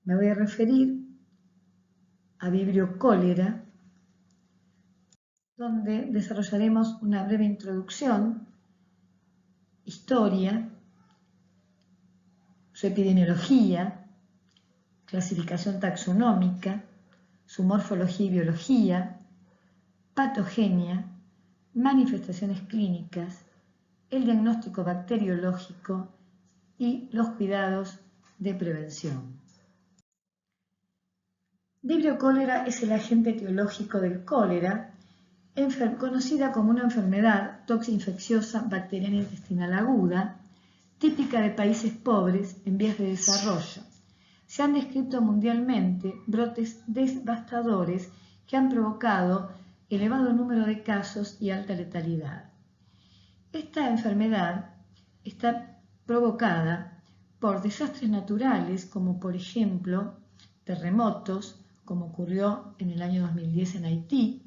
me voy a referir a Vibrio cólera, donde desarrollaremos una breve introducción, historia, su epidemiología, clasificación taxonómica, su morfología y biología, patogenia, manifestaciones clínicas, el diagnóstico bacteriológico y los cuidados de prevención. Vibrio cólera es el agente etiológico del cólera, conocida como una enfermedad toxo-infecciosa bacteriana intestinal aguda, típica de países pobres en vías de desarrollo. Se han descrito mundialmente brotes devastadores que han provocado elevado número de casos y alta letalidad. Esta enfermedad está provocada por desastres naturales, como por ejemplo terremotos, como ocurrió en el año 2010 en Haití,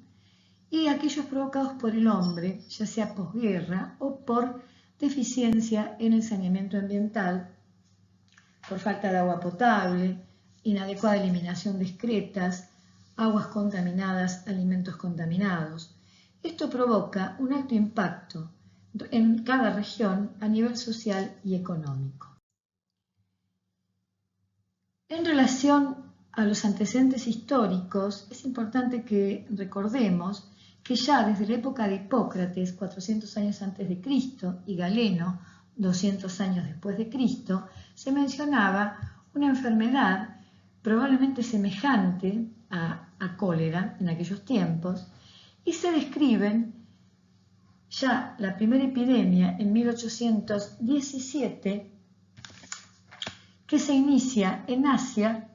y aquellos provocados por el hombre, ya sea posguerra o por deficiencia en el saneamiento ambiental, por falta de agua potable, inadecuada eliminación de excretas, aguas contaminadas, alimentos contaminados. Esto provoca un alto impacto en cada región a nivel social y económico. En relación a los antecedentes históricos, es importante que recordemos que ya desde la época de Hipócrates, 400 años antes de Cristo, y Galeno, 200 años después de Cristo, se mencionaba una enfermedad probablemente semejante a cólera en aquellos tiempos, y se describen ya la primera epidemia en 1817, que se inicia en Asia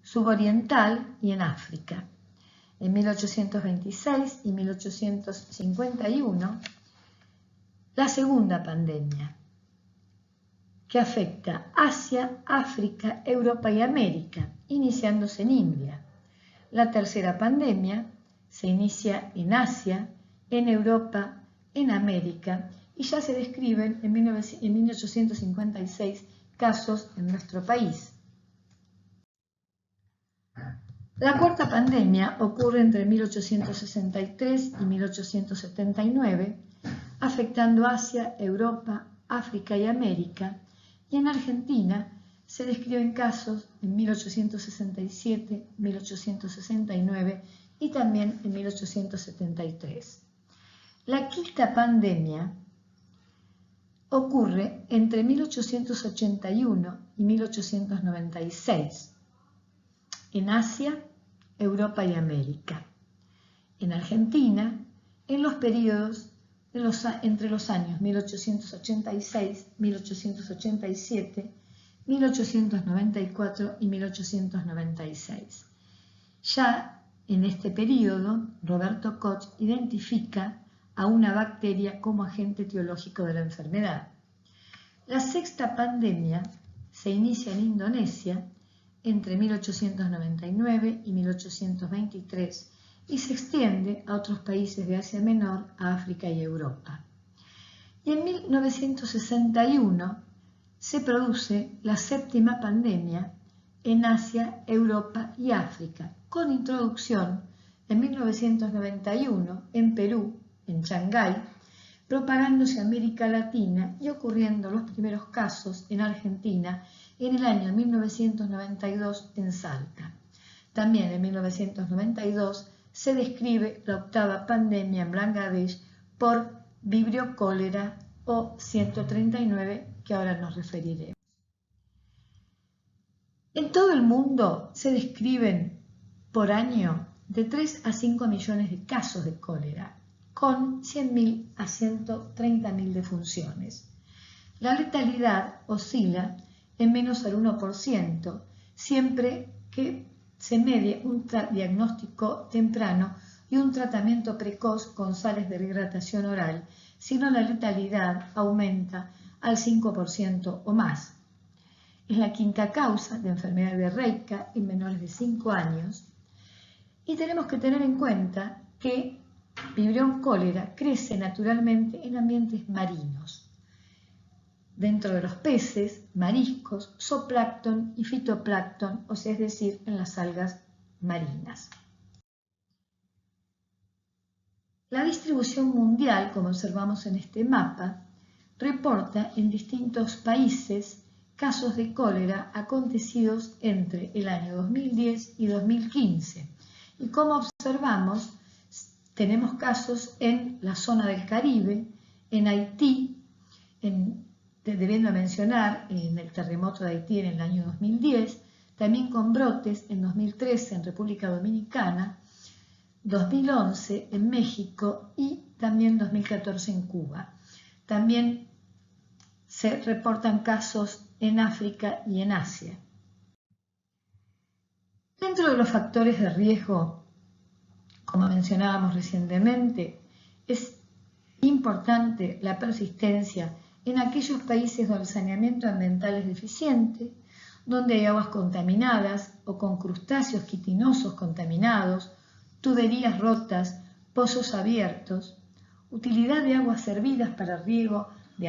suboriental y en África. En 1826 y 1851, la segunda pandemia, que afecta Asia, África, Europa y América, iniciándose en India. La tercera pandemia se inicia en Asia, en Europa, en América, y ya se describen en 1856 casos en nuestro país. La cuarta pandemia ocurre entre 1863 y 1879, afectando Asia, Europa, África y América, y en Argentina se describen casos en 1867, 1869 y también en 1873. La quinta pandemia ocurre entre 1881 y 1896 en Asia, Europa y América. En Argentina, en los periodos entre los años 1886, 1887, 1894 y 1896. Ya en este periodo, Roberto Koch identifica a una bacteria como agente etiológico de la enfermedad. La sexta pandemia se inicia en Indonesia entre 1899 y 1823 y se extiende a otros países de Asia Menor, a África y Europa. Y en 1961 se produce la séptima pandemia en Asia, Europa y África, con introducción en 1991 en Perú, en Shanghái, propagándose a América Latina y ocurriendo los primeros casos en Argentina en el año 1992 en Salta. También en 1992 se describe la octava pandemia en Bangladesh por Vibrio cólera o 139, que ahora nos referiremos. En todo el mundo se describen por año de 3 a 5 millones de casos de cólera, con 100.000 a 130.000 defunciones. La letalidad oscila en menos al 1%, siempre que se medie un diagnóstico temprano y un tratamiento precoz con sales de rehidratación oral, si no la letalidad aumenta al 5% o más. Es la quinta causa de enfermedad diarreica en menores de 5 años y tenemos que tener en cuenta que Vibrio cólera crece naturalmente en ambientes marinos. dentro de los peces, mariscos, zooplancton y fitoplancton, o sea, es decir, en las algas marinas. La distribución mundial, como observamos en este mapa, reporta en distintos países casos de cólera acontecidos entre el año 2010 y 2015. Y como observamos, tenemos casos en la zona del Caribe, en Haití, debiendo mencionar en el terremoto de Haití en el año 2010, también con brotes en 2013 en República Dominicana, 2011 en México y también 2014 en Cuba. También se reportan casos en África y en Asia. Dentro de los factores de riesgo, como mencionábamos recientemente, es importante la persistencia en aquellos países donde el saneamiento ambiental es deficiente, donde hay aguas contaminadas o con crustáceos quitinosos contaminados, tuberías rotas, pozos abiertos, utilidad de aguas servidas para riego de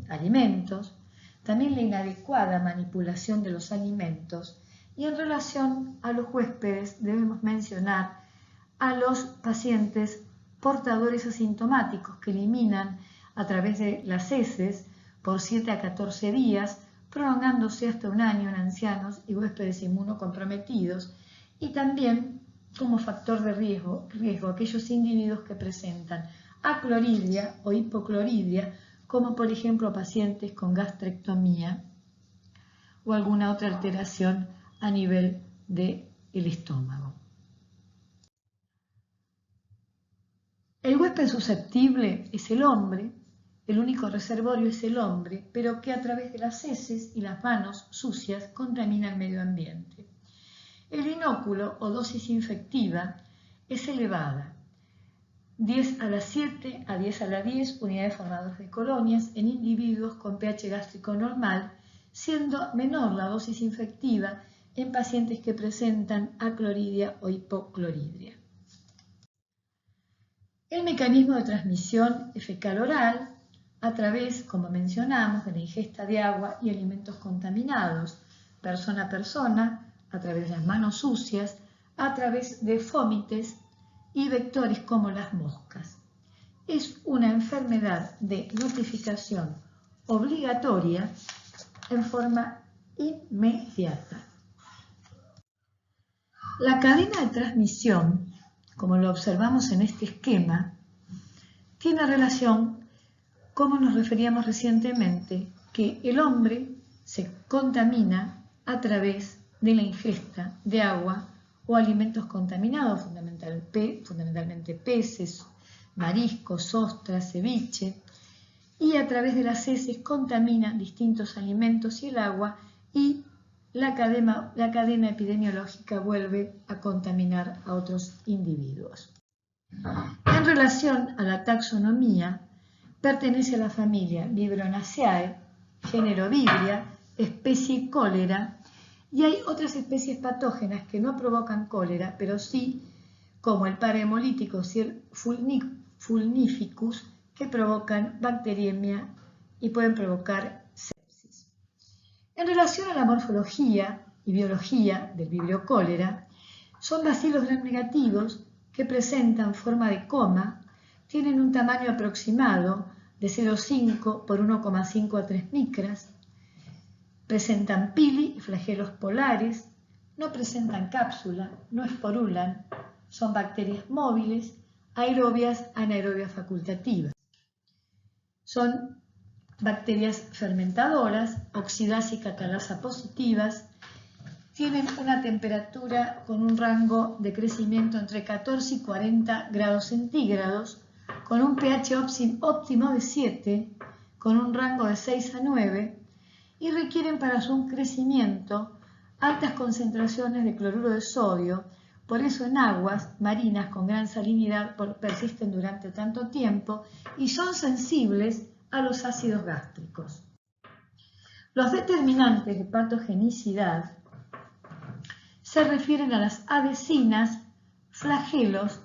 alimentos, también la inadecuada manipulación de los alimentos, y en relación a los huéspedes debemos mencionar a los pacientes portadores asintomáticos que eliminan a través de las heces por 7 a 14 días, prolongándose hasta un año en ancianos y huéspedes inmunocomprometidos, y también como factor de riesgo aquellos individuos que presentan acloridia o hipocloridia, como por ejemplo pacientes con gastrectomía o alguna otra alteración a nivel del estómago. El huésped susceptible es el hombre, el único reservorio es el hombre, pero que a través de las heces y las manos sucias contamina el medio ambiente. El inóculo o dosis infectiva es elevada, 10 a la 7 a 10 a la 10 unidades formadoras de colonias en individuos con pH gástrico normal, siendo menor la dosis infectiva en pacientes que presentan acloridia o hipocloridia. El mecanismo de transmisión es fecal-oral a través, como mencionamos, de la ingesta de agua y alimentos contaminados, persona a persona, a través de las manos sucias, a través de fómites y vectores como las moscas. Es una enfermedad de notificación obligatoria en forma inmediata. La cadena de transmisión, como lo observamos en este esquema, tiene relación, como nos referíamos recientemente, que el hombre se contamina a través de la ingesta de agua o alimentos contaminados, fundamentalmente peces, mariscos, ostras, ceviche, y a través de las heces contamina distintos alimentos y el agua, y la cadena epidemiológica vuelve a contaminar a otros individuos. En relación a la taxonomía, pertenece a la familia Vibronaceae, género Vibria, especie cólera, y hay otras especies patógenas que no provocan cólera, pero sí, como el parahemolítico fulnificus, que provocan bacteriemia y pueden provocar sepsis. En relación a la morfología y biología del vibrio cólera, son bacilos gram negativos que presentan forma de coma, tienen un tamaño aproximado de 0,5 por 1,5 a 3 micras, presentan pili y flagelos polares, no presentan cápsula, no esporulan, son bacterias móviles, aerobias, anaerobias facultativas. Son bacterias fermentadoras, oxidasa y catalasa positivas, tienen una temperatura con un rango de crecimiento entre 14 y 40 grados centígrados, con un pH óptimo de 7, con un rango de 6 a 9, y requieren para su crecimiento altas concentraciones de cloruro de sodio. Por eso en aguas marinas con gran salinidad persisten durante tanto tiempo y son sensibles a los ácidos gástricos. Los determinantes de patogenicidad se refieren a las adhesinas, flagelos,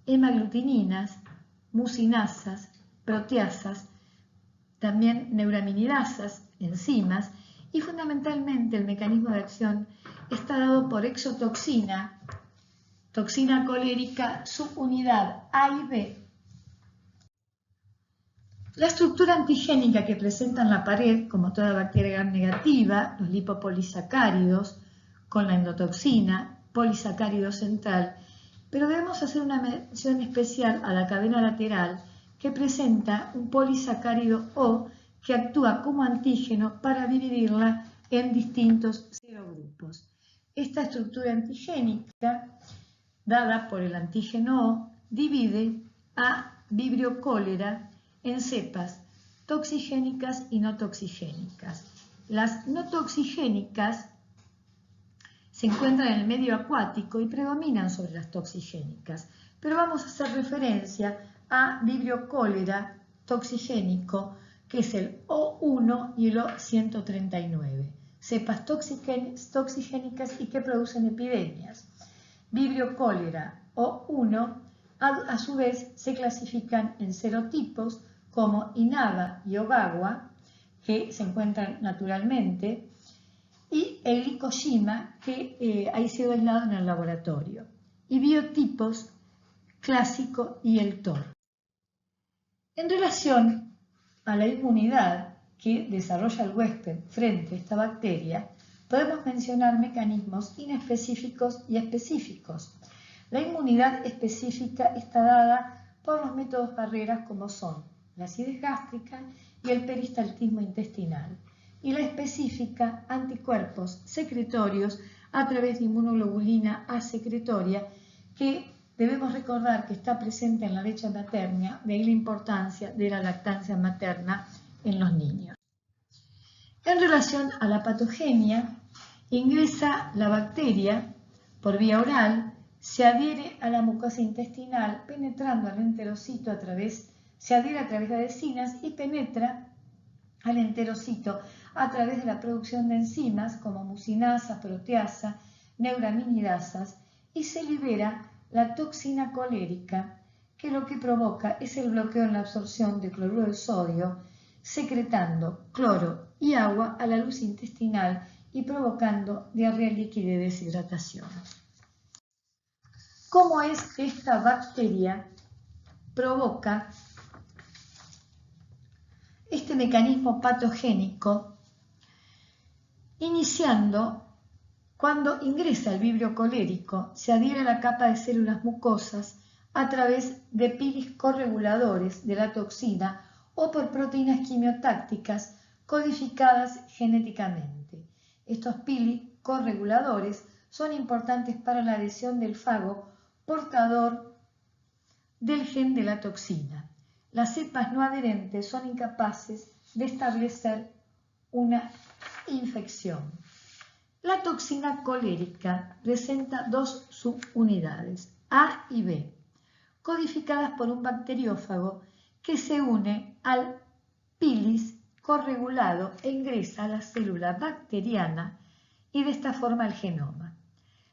hemaglutininas, mucinasas, proteasas, también neuraminidasas, enzimas, y fundamentalmente el mecanismo de acción está dado por exotoxina, toxina colérica, subunidad A y B. La estructura antigénica que presenta en la pared, como toda bacteria gram negativa, los lipopolisacáridos, con la endotoxina, polisacárido central, pero debemos hacer una mención especial a la cadena lateral que presenta un polisacárido O que actúa como antígeno para dividirla en distintos serogrupos. Esta estructura antigénica, dada por el antígeno O, divide a Vibrio cholera en cepas toxigénicas y no toxigénicas. Las no toxigénicas se encuentran en el medio acuático y predominan sobre las toxigénicas, pero vamos a hacer referencia a Vibrio cholera toxigénico, que es el O1 y el O139, cepas toxigénicas y que producen epidemias. Vibrio cholera O1 a su vez se clasifican en serotipos como Inaba y Ogawa, que se encuentran naturalmente, y el Glicoshima, que ha sido aislado en el laboratorio, y biotipos clásico y el TOR. En relación a la inmunidad que desarrolla el huésped frente a esta bacteria, podemos mencionar mecanismos inespecíficos y específicos. La inmunidad específica está dada por los métodos barreras como son la acidez gástrica y el peristaltismo intestinal, y la específica anticuerpos secretorios a través de inmunoglobulina A secretoria, que debemos recordar que está presente en la leche materna, de ahí la importancia de la lactancia materna en los niños. En relación a la patogenia, ingresa la bacteria por vía oral, se adhiere a la mucosa intestinal penetrando al enterocito se adhiere a través de adhesinas y penetra al enterocito a través de la producción de enzimas como mucinasa, proteasa, neuraminidasas, y se libera la toxina colérica, que lo que provoca es el bloqueo en la absorción de cloruro de sodio, secretando cloro y agua a la luz intestinal y provocando diarrea líquida y deshidratación. ¿Cómo es que esta bacteria provoca este mecanismo patogénico? Iniciando cuando ingresa el vibrio colérico, se adhiere a la capa de células mucosas a través de pilis correguladores de la toxina o por proteínas quimiotácticas codificadas genéticamente. Estos pilis correguladores son importantes para la adhesión del fago portador del gen de la toxina. Las cepas no adherentes son incapaces de establecer una infección. La toxina colérica presenta dos subunidades, A y B, codificadas por un bacteriófago que se une al pilis corregulado e ingresa a la célula bacteriana y de esta forma al genoma.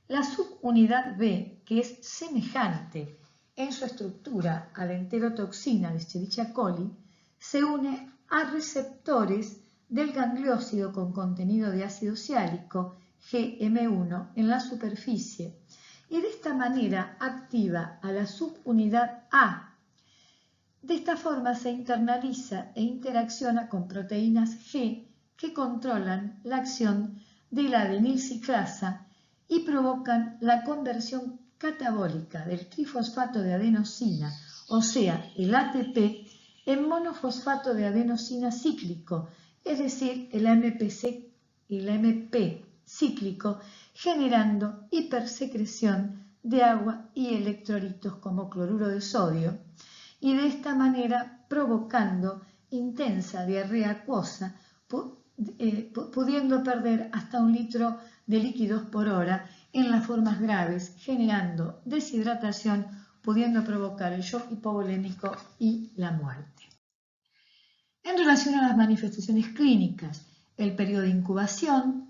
La subunidad B, que es semejante en su estructura a la enterotoxina de Escherichia coli, se une a receptores del gangliósido con contenido de ácido siálico, GM1, en la superficie, y de esta manera activa a la subunidad A. De esta forma se internaliza e interacciona con proteínas G que controlan la acción de la adenilciclasa y provocan la conversión catabólica del trifosfato de adenosina, o sea, el ATP, en monofosfato de adenosina cíclico, es decir, el AMP cíclico, generando hipersecreción de agua y electrolitos como cloruro de sodio, y de esta manera provocando intensa diarrea acuosa, pudiendo perder hasta 1 litro de líquidos por hora en las formas graves, generando deshidratación, pudiendo provocar el shock hipovolémico y la muerte. En relación a las manifestaciones clínicas, el periodo de incubación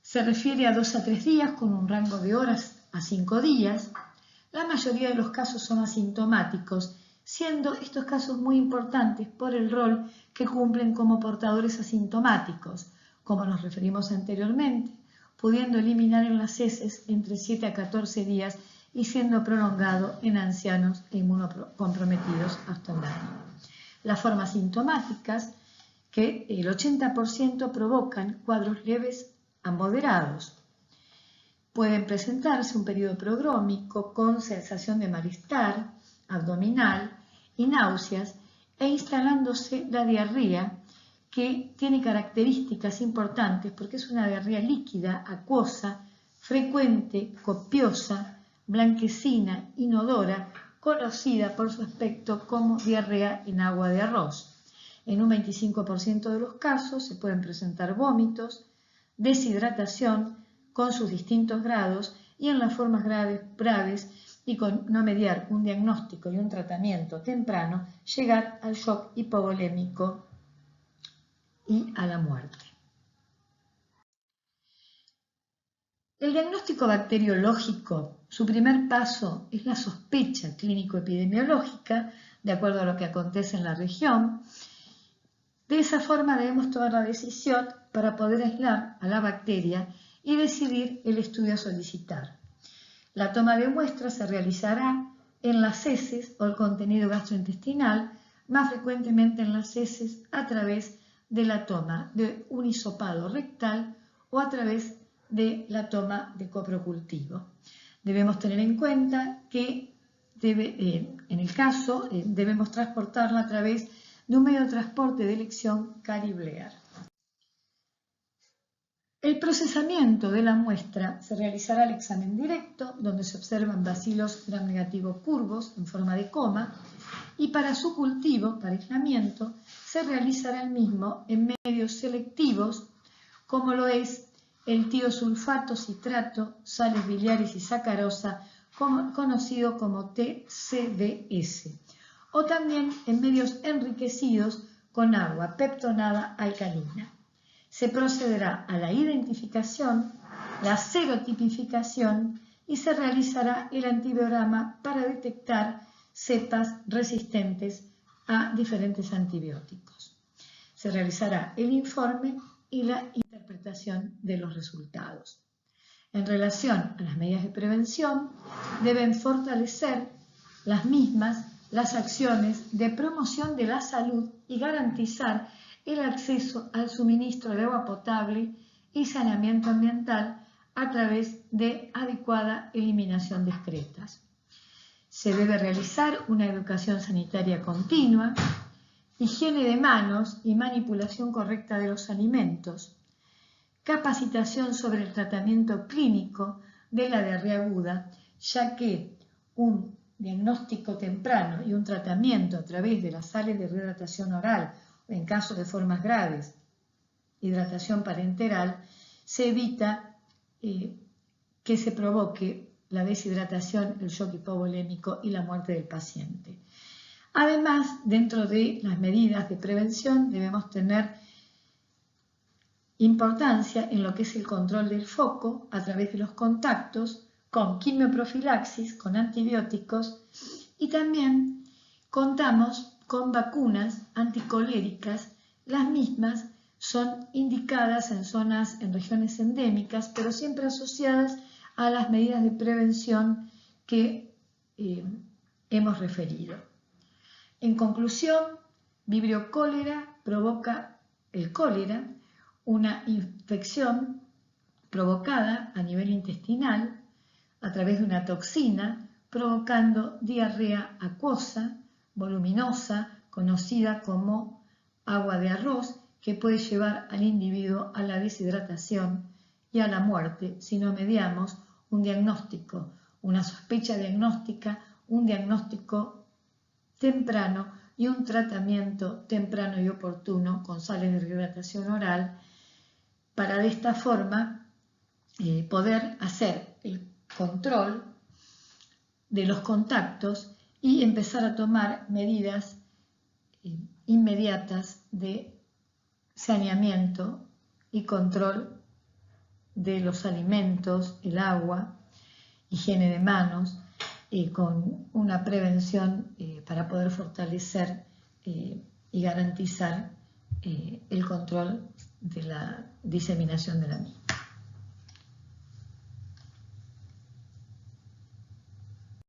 se refiere a 2 a 3 días con un rango de horas a 5 días. La mayoría de los casos son asintomáticos siendo estos casos muy importantes por el rol que cumplen como portadores asintomáticos, como nos referimos anteriormente, pudiendo eliminar en las heces entre 7 a 14 días y siendo prolongado en ancianos e inmunocomprometidos hasta un año. Las formas sintomáticas, que el 80% provocan cuadros leves a moderados. Pueden presentarse un periodo prodrómico con sensación de malestar abdominal y náuseas e instalándose la diarrea, que tiene características importantes porque es una diarrea líquida, acuosa, frecuente, copiosa, blanquecina, inodora, conocida por su aspecto como diarrea en agua de arroz. En un 25% de los casos se pueden presentar vómitos, deshidratación con sus distintos grados y en las formas graves y con no mediar un diagnóstico y un tratamiento temprano, llegar al shock hipovolémico y a la muerte. El diagnóstico bacteriológico, su primer paso es la sospecha clínico-epidemiológica, de acuerdo a lo que acontece en la región. De esa forma debemos tomar la decisión para poder aislar a la bacteria y decidir el estudio a solicitar. La toma de muestras se realizará en las heces o el contenido gastrointestinal, más frecuentemente en las heces a través de la toma de un hisopado rectal o a través de la toma de coprocultivo. Debemos tener en cuenta que en el caso debemos transportarla a través de un medio de transporte de elección Cariblear. El procesamiento de la muestra se realizará al examen directo, donde se observan bacilos gram negativo curvos en forma de coma, y para su cultivo, para aislamiento, se realizará el mismo en medios selectivos, como lo es el tiosulfato citrato, sales biliares y sacarosa, conocido como TCDS, o también en medios enriquecidos con agua peptonada alcalina. Se procederá a la identificación, la serotipificación y se realizará el antibiograma para detectar cepas resistentes a diferentes antibióticos. Se realizará el informe y la interpretación de los resultados. En relación a las medidas de prevención, deben fortalecer las mismas las acciones de promoción de la salud y garantizar el acceso al suministro de agua potable y saneamiento ambiental a través de adecuada eliminación de excretas. Se debe realizar una educación sanitaria continua, higiene de manos y manipulación correcta de los alimentos, capacitación sobre el tratamiento clínico de la diarrea aguda, ya que un diagnóstico temprano y un tratamiento a través de las sales de rehidratación oral en caso de formas graves, hidratación parenteral, se evita que se provoque la deshidratación, el shock hipovolémico y la muerte del paciente. Además, dentro de las medidas de prevención debemos tener importancia en lo que es el control del foco a través de los contactos con quimioprofilaxis, con antibióticos, y también contamos con vacunas anticoléricas. Las mismas son indicadas en regiones endémicas, pero siempre asociadas a las medidas de prevención que hemos referido. En conclusión, Vibrio cólera provoca el cólera, una infección provocada a nivel intestinal a través de una toxina, provocando diarrea acuosa, voluminosa, conocida como agua de arroz, que puede llevar al individuo a la deshidratación y a la muerte si no mediamos un diagnóstico, una sospecha diagnóstica, un diagnóstico temprano y un tratamiento temprano y oportuno con sales de rehidratación oral, para de esta forma poder hacer el control de los contactos y empezar a tomar medidas inmediatas de saneamiento y control de los alimentos, el agua, higiene de manos, con una prevención para poder fortalecer y garantizar el control de la diseminación de la misma.